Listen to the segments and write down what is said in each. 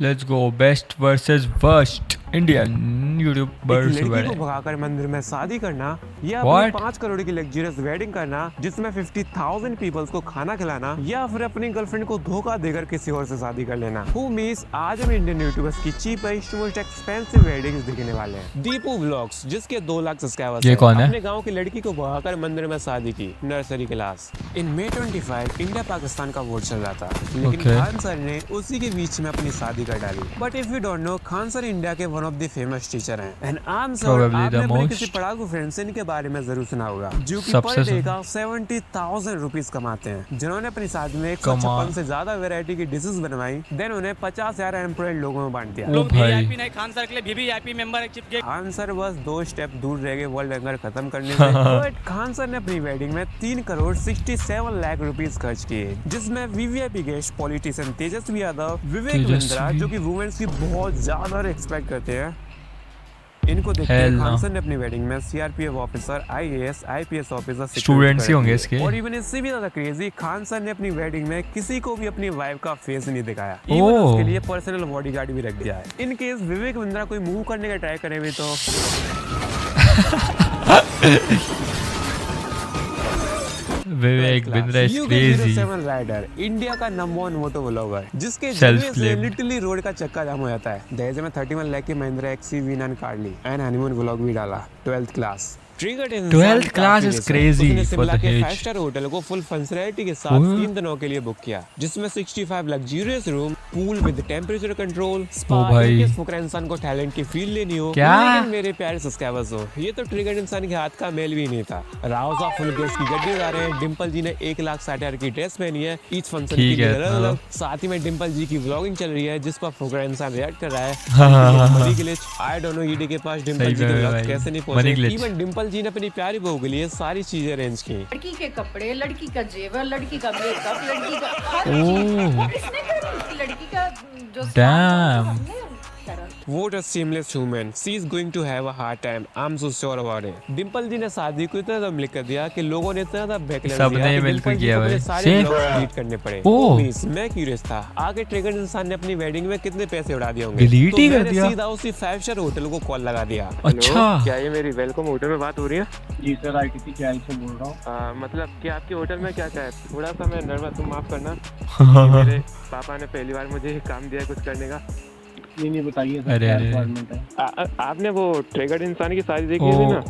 Let's go best versus worst Indian YouTubers लड़की को wedding. भगाकर मंदिर में शादी करना या What? अपनी 5 करोड़ की लग्जरियस वेडिंग करना जिसमें 50,000 पीपल्स को खाना खिलाना या फिर अपनी गर्लफ्रेंड को धोखा देकर किसी और से शादी कर लेना। होमीज आज हम इंडियन यूट्यूबर्स की चीपेस्ट मोस्ट एक्सपेंसिव वेडिंग्स दिखने वाले हैं। दीपू व्लॉग्स जिसके 2 लाख सब्सक्राइबर्स ये कौन है? अपने गाँव की लड़की को भगाकर मंदिर में शादी की नर्सरी क्लास। इन May 25 इंडिया पाकिस्तान का वोट चल रहा था लेकिन Okay. खान सर ने उसी के बीच में अपनी शादी कर डाली। But if you don't know, Khan sir India के one of the famous teacher हैं and I am sure Probably आपने the अपने most. किसी पढ़ाकू फ्रेंड से इनके बारे में जरूर सुना होगा जो कि सबसे पर डे सुना। का 70,000 रुपीज कमाते हैं, जिन्होंने अपनी शादी में कमाल। 156 से ज्यादा वैरायटी की डिशेस बनवाई, देन उन्हें 50,000 एम्प्लॉयड लोगों में बांट दिया। ओ लोग भाई। वीआईपी नहीं, खान सर के लिए वीवीआईपी मेंबर चिपके। खान सर बस 2 स्टेप दूर रह गए वर्ल्ड रैंकर खत्म करने से। बट खान सर ने अपनी वेडिंग में 3 करोड़ 67 लाख रुपीस खर्च किए, जिसमें VVIP guest politician Tejashwi Yadav, Vivek Bindra जो कि वुमेन्स की बहुत ज्यादा रिस्पेक्ट करते हैं, इनको देखते Hell हैं no. खान सर ने अपनी वेडिंग में CRPF officer, IAS, IPS officer, Students ही होंगे इसके। और इवन इससे भी ज्यादा क्रेजी, खान सर ने अपनी वेडिंग में किसी को भी अपनी वाइफ का फेस नहीं दिखाया, इवन ओह। उसके लिए पर्सनल बॉडीगार्ड भी रख दिया है। इन केस विवेक बिंद्रा कोई मूव करने का ट्राई करे भी तो Vivek Bindra is crazy. UK07 rider India का नंबर 1 मोटो व्लॉगर जिसके Self जरिए से claimed. लिटरली रोड का चक्का जाम हो जाता है। दहेज में 31 लाख की महिंद्रा एक्सी V9 कार ली एंड हनीमून व्लॉग भी डाला 12th class. 12th class is crazy for the age. 5 star hotel को फुल फंक्शनैलिटी के साथ 3 दिनों के लिए बुक किया, जिसमें 65 luxurious room, pool with temperature control, spa. भाई। इनकेस फुकरा इंसान को टैलेंट की फील लेनी हो, क्या? लेकिन मेरे प्यारे सब्सक्राइबर्स हो, ये तो ट्रिगर्ड इंसान के हाथ का मेल भी नहीं था। राव साहब फुल गेस्ट की गड्डी उड़ा रहे हैं, डिंपल जी ने 1,60,000 की ड्रेस पहनी है, ईच फंक्शन के ठीक लिए है, अलग हाँ। अलग। साथ ही में डिंपल जी की व्लॉगिंग चल रही है जिस पर फुकरा इंसान रिएक्ट कर रहा है। आई डोंट नो ईडी के पास डिंपल सही जी के में व्लॉग भाई। कैसे नहीं Money पहुंचे। glitch। इवन डिंपल जी ने अपनी प्यारी बहू के लिए सारी चीजें अरेंज की। लड़की के कपड़े, लड़की का जेवर, लड़की का मेकअप, लड़की का हर ओह। चीज इसने करी। लड़की का जो Damn. What a seamless human. She is going to have a hard time. I'm so sure about it. Dimple जी ने शादी को इतना दम लिख कर दिया कि लोगों ने इतना ज्यादा बैकलैश सबने दिया कि मिलकर डिंपल जी किया को अपने भाई। सारे See? ब्लॉग्स डिलीट करने पड़े। ओह। Homies, मैं क्यूरियस था आगे ट्रिगर्ड इंसान ने अपनी वेडिंग में कितने पैसे उड़ा दिए होंगे। Delete ही कर मैंने दिया? सीधा उसी 5 स्टार होटल को कॉल लगा दिया। अच्छा। Hello, क्या ये मेरी वेलकम होटल में बात हो रही है? जी सर, आईटीसी चैनल से बोल रहा हूँ। मतलब कि आपके होटल में क्या क्या है? थोड़ा सा मैं नर्वस हूँ, माफ करना। मेरे पापा ने पहली बार मुझे काम दिया कुछ करने का। नहीं बताइए सर, अरे, क्या अरे। रिक्वायरमेंट है? आपने वो ट्रिगर्ड इंसान की शादी देखी ओ। थी ना?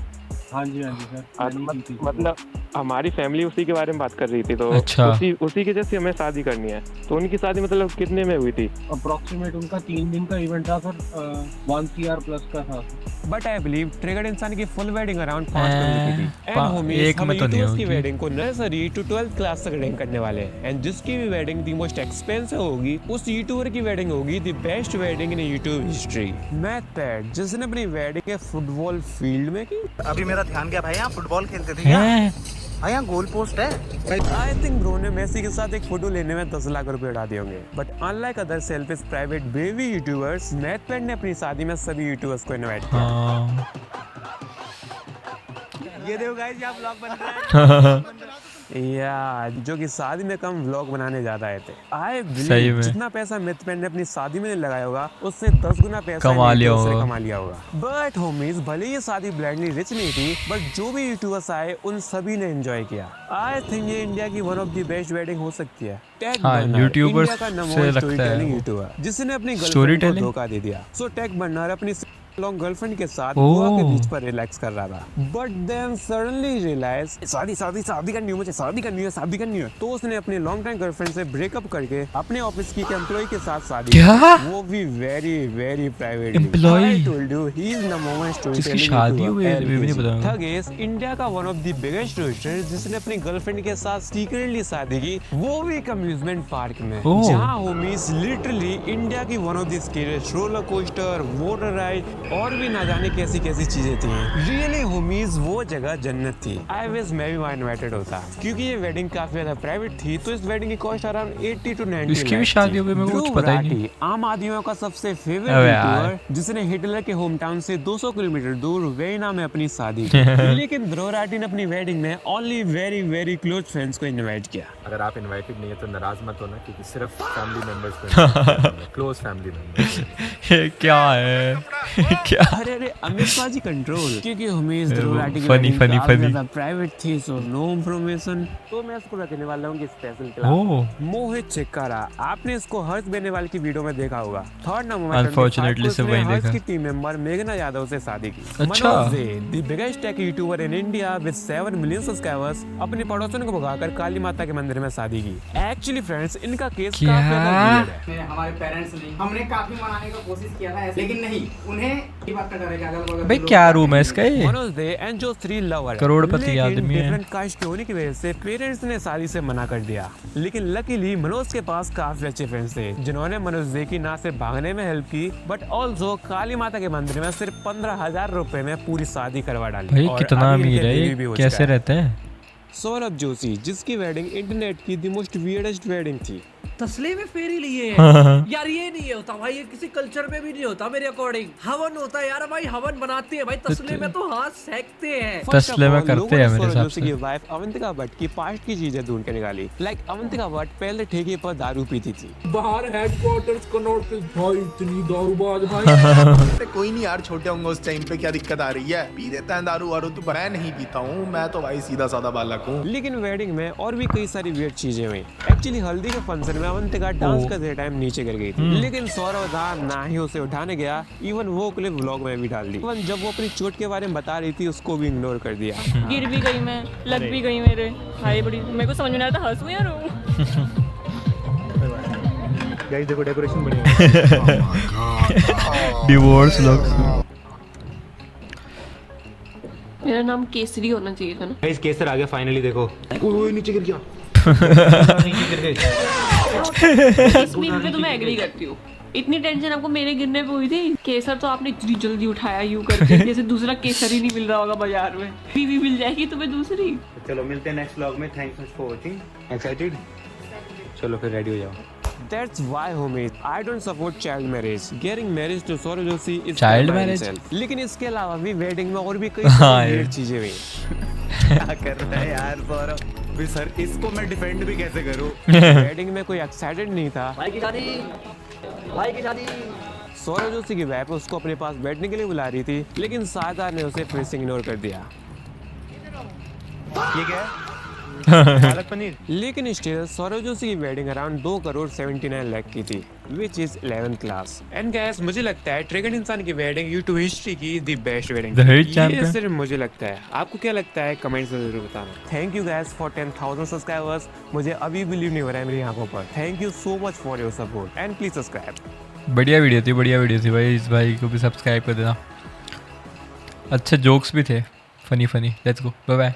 हाँ जी सर, मैंने की थी। मतलब हमारी फैमिली उसी के बारे में बात कर रही थी, तो अच्छा। उसी की जैसे हमें शादी करनी है। तो उनकी शादी मतलब कितने में हुई थी? अप्रोक्सीमेट उनका 3 दिन का इवेंट था सर, 1 CR प्लस का था। बट आई बिलीव ट्रिगर्ड इंसान की फुल वेडिंग अराउंड 5 करोड़ की थी। पा- एंड होमीज, एक हम में तो नहीं यूट्यूबर्स की होगी। वेडिंग को नर्सरी टू 12th क्लास तक अटेंड करने वाले हैं एंड जिसकी भी वेडिंग दी मोस्ट एक्सपेंसिव होगी उस यूट्यूबर की वेडिंग होगी the best wedding in YouTube history. Math pad जिसने अपनी वेडिंग के फुटबॉल फील्ड में की। अभी मेरा ध्यान गया भाई, यहाँ फुटबॉल खेलते थे हैं? हाँ, यहाँ गोल पोस्ट है। आई थिंक ब्रो ने मेसी के साथ एक फोटो लेने में 10 लाख रुपए उड़ा दिए होंगे। But unlike other selfish private baby YouTubers, math pad ने अपनी शादी में सभी यूट्यूबर्स को इनवाइट किया। हाँ। ये देखो गाइस, यहाँ व्लॉग बन रहा है। या जो कि शादी में कम व्लॉग बनाने ज्यादा आए थे। आई सही बिलीव में। जितना पैसा मिथपेन ने अपनी शादी में लगाया होगा उससे 10 गुना पैसा कमा लिया यूट्यूब से होगा। कमा लिया होगा। बट होमीज, भले ये शादी ब्लैंडली रिच नहीं थी, बट जो भी यूट्यूबर्स आए उन सभी ने एंजॉय किया। आई थिंक ये इंडिया की one of the best wedding हो सकती है। टेक हाँ, बर्नर, यूट्यूबर्स इंडिया का नंबर से वन लगता स्टोरी है टेलिंग वो। यूट्यूबर जिसने अपनी स्टोरी गर्लफ्रेंड को टेलिंग? धोखा दे दिया। सो टेक बर्नर अपनी लॉन्ग गर्लफ्रेंड के साथ ओह। गोवा के बीच पर रिलैक्स कर रहा था। बट देन सडनली रियलाइज शादी शादी शादी करनी है, मुझे शादी करनी है, शादी करनी है। तो उसने अपने लॉन्ग टाइम गर्लफ्रेंड से ब्रेकअप करके अपने ऑफिस की एक एम्प्लॉय के साथ शादी क्या? की। वो भी very very private. Employee? I told you, he is number one storytelling जिसकी शादी YouTuber, हुई है, ये भी नहीं LPG. पता। Thug is इंडिया का one of the biggest roaster जिसने अपनी गर्लफ्रेंड के साथ सीक्रेटली शादी की, वो भी एक अम्यूजमेंट पार्क में, ओह। जहाँ होमीज लिटरली इंडिया की one of the scariest roller coaster, water ride और भी ना जाने कैसी कैसी चीजें थी। रियली होमीज वो जगह जन्नत थी। आई विश मैं भी वहाँ इन्वाइटेड होता, क्योंकि ये वेडिंग काफी ज्यादा प्राइवेट थी, तो इस वेडिंग की कॉस्ट अराउंड 80 to 90 इसकी भी शादी हो गई, मेरे को कुछ पता ही नहीं। आम आदमियों का सबसे फेवरेट अबे यार। यूट्यूबर, जिसने हिटलर के होम टाउन से 200 किलोमीटर दूर वेना में अपनी शादी की। लेकिन ड्रोराटी ने अपनी वेडिंग में only very very close friends को इनवाइट किया। अगर आप इनवाइटेड नहीं है तो नाराज मत होना, क्योंकि सिर्फ फैमिली मेंबर्स को, क्लोज फैमिली मेंबर्स। ये क्या है क्या? अरे अरे अमित पाजी कंट्रोल, क्योंकि हमेश ड्रोराटी की funny, वेडिंग funny, काफी funny। ज्यादा प्राइवेट थी, सो नो इंफॉर्मेशन। तो मैं इसको रखने वाला हूँ स्पेशल क्लास। ओह मोहित चिक्कारा, आपने इसको हर्ष बेनेवाल की वीडियो में देखा होगा। थर्ड नंबर Unfortunately से वही देखा। की टीम मेंबर मेघना यादव से शादी की। अच्छा। Manoj Dey, the biggest tech YouTuber in India with 7 million subscribers, अपनी पड़ोसन को भगाकर काली माता के मंदिर में शादी की। एक्चुअली फ्रेंड्स, इनका केस क्या? काफी ज्यादा weird है। हमारे पेरेंट्स ने हमने काफी मनाने का कोशिश किया था, लेकिन नहीं, उन्हें ये बात का डर है कि अगल बगल भाई क्या रूम है इसका ये? मनोज दे एंड जो 3 लवर करोड़पति आदमी है। डिफरेंट कास्ट के होने की वजह से पेरेंट्स ने शादी से मना कर दिया। लेकिन लकीली मनोज के पास काफी अच्छे फ्रेंड्स थे, जिन्होंने मनोज दे की ना सिर्फ भागने में हेल्प की, बट ऑल्सो काली माता के मंदिर में सिर्फ 15,000 रुपए में पूरी शादी करवा डाली। भाई और कितना अभी अमीर इनके है बेबी भी ये, हो कैसे चुका है। रहते हैं? सौरभ जोशी, जिसकी वेडिंग इंटरनेट की द मोस्ट वियर्डेस्ट वेडिंग थी। तसले में फेरी लिए हैं यार, ये नहीं होता भाई, ये किसी कल्चर में भी नहीं होता मेरे अकॉर्डिंग। हवन होता है यार भाई, हवन बनाते हैं भाई, तसले में तो हाथ सेकते हैं। तसले में करते हैं मेरे हिसाब से। की वाइफ अवंतिका भट्ट की पास्ट की चीजें ढूंढ के निकाली। लाइक अवंतिका भट्ट पहले ठेके पर दारू पीती थी। बाहर हेडक्वार्टर्स कनॉट पे भाई इतनी दारूबाज भाई। कोई नहीं यार, छोटे होंगे उस टाइम पे, क्या दिक्कत आ रही है, पी देता है दारू वारू, तो मैं नहीं पीता हूँ, मैं तो भाई सीधा साधा बालक हूँ। लेकिन वेडिंग में और भी कई सारी वियर्ड चीजें हुई। एक्चुअली हल्दी के फंक्शन में अवंतिका डांस करते टाइम नीचे गिर गई थी, लेकिन सौरभ दा ना ही उसे उठाने गया, इवन वो क्लिप व्लॉग में भी डाल दी। इवन जब वो अपनी चोट के बारे में बता रही थी, उसको भी इग्नोर कर दिया। गिर भी गई मैं, लग भी गई मेरे भाई, बड़ी मेरे को समझ में नहीं आता, हंसूं या रोऊं। गाइस देखो डेकोरेशन बढ़िया है। डिवोर्स लोग। मेरा नाम केसरी होना चाहिए था ना। गाइस केसर आ गया फाइनली, देखो। ओए नीचे गिर गया। इस मीम पे तो मैं एग्री करती हूँ। इतनी टेंशन आपको मेरे गिरने पे हुई थी। केसर तो आपने इतनी जल्दी उठाया यूं करके, जैसे दूसरा केसर ही नहीं मिल रहा होगा बाजार में। बीवी मिल जाएगी तुम्हें दूसरी। चलो मिलते हैं नेक्स्ट व्लॉग में। Thanks for watching. एक्साइटेड? चलो फिर रेडी हो जाओ। That's why homies, I don't support child marriage. Getting married to Saurav Joshi is Child by marriage? himself. लेकिन इसके अलावा भी वेडिंग में और भी कई हाँ सारी यार। weird चीजें हुई। क्या कर रहा है यार सौरभ भी, सर इसको मैं डिफेंड भी कैसे करूँ? वेडिंग में कोई एक्साइटेड नहीं था। भाई की शादी, भाई की शादी। सौरभ जोशी की वाइफ उसको अपने पास बैठने के लिए बुला रही थी, लेकिन सादा ने उसे फिर से इग्नोर कर दिया। ये क्या है? पालक पनीर। लेकिन स्टिल सौरभ जोशी की वेडिंग अराउंड 2,79,00,000 की थी, which is 11th class. And gas, मुझे लगता है ट्रिगर्ड इंसान की वेडिंग यूट्यूब हिस्ट्री की the best wedding. The hate ये champion। सिर्फ मुझे लगता है, आपको क्या लगता है कमेंट्स में जरूर बताना। Thank you gas for 10,000 subscribers. मुझे अभी बिलीव नहीं हो रहा है मेरी आंखों पर। Thank you so much for your support and please subscribe. बढ़िया वीडियो थी भाई, इस भाई को भी सब्सक्राइब कर देना। अच्छे जोक्स भी थे, funny. Let's go, bye bye.